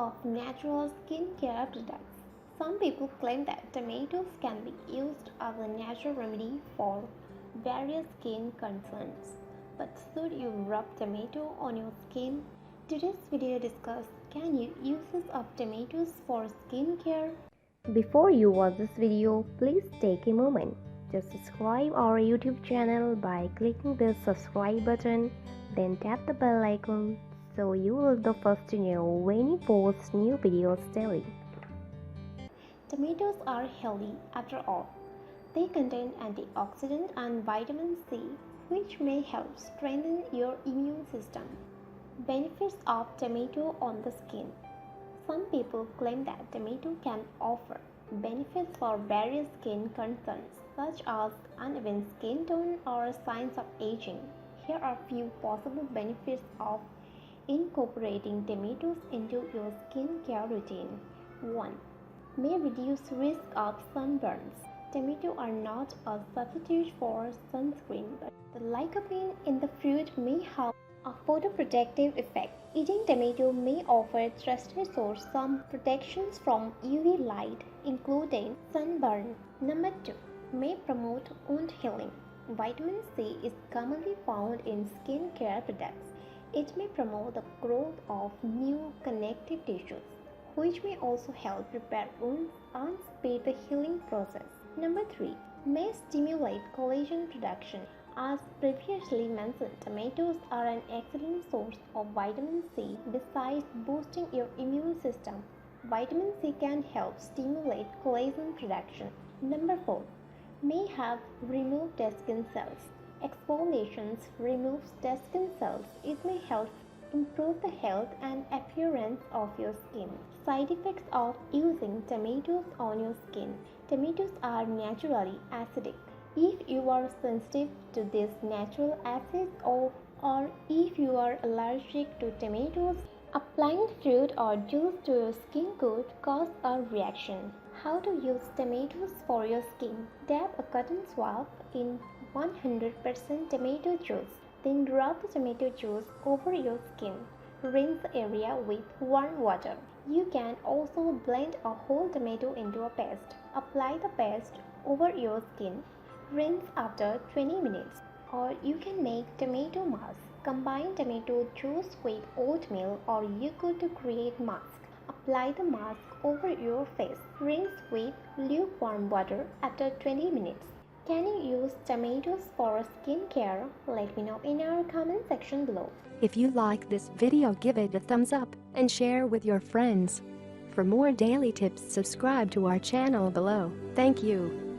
of natural skincare products. Some people claim that tomatoes can be used as a natural remedy for various skin concerns. But should you rub tomato on your skin? Today's video discusses can you uses of tomatoes for skincare? Before you watch this video, please take a moment to subscribe our YouTube channel by clicking the subscribe button, then tap the bell icon so you will be the first to know when we post new videos daily. Tomatoes are healthy after all. They contain antioxidant and vitamin C, which may help strengthen your immune system. Benefits of tomato on the skin. Some people claim that tomato can offer benefits for various skin concerns such as uneven skin tone or signs of aging. Here are few possible benefits of incorporating tomatoes into your skincare routine. 1. May reduce risk of sunburns. Tomatoes are not a substitute for sunscreen, but the lycopene in the fruit may have a photoprotective effect. Eating tomato may offer trusted source some protections from UV light, including sunburn. Number 2. May promote wound healing. Vitamin C is commonly found in skincare products. It may promote the growth of new connective tissues, which may also help repair wounds and speed the healing process. Number 3. May stimulate collagen production. As previously mentioned, tomatoes are an excellent source of vitamin C. Besides boosting your immune system, vitamin C can help stimulate collagen production. Number 4. May have removed dead skin cells. Exfoliation removes dead skin cells. It may help improve the health and appearance of your skin. Side effects of using tomatoes on your skin. Tomatoes are naturally acidic. If you are sensitive to these natural acids or if you are allergic to tomatoes, applying fruit or juice to your skin could cause a reaction. How to use tomatoes for your skin. Dab a cotton swab in 100% tomato juice. Then rub the tomato juice over your skin. Rinse the area with warm water. You can also blend a whole tomato into a paste. Apply the paste over your skin. Rinse after 20 minutes. Or you can make tomato mask. Combine tomato juice with oatmeal or yogurt to create mask. Apply the mask over your face. Rinse with lukewarm water after 20 minutes. Can you use tomatoes for skincare? Let me know in our comment section below. If you like this video, give it a thumbs up and share with your friends. For more daily tips, subscribe to our channel below. Thank you.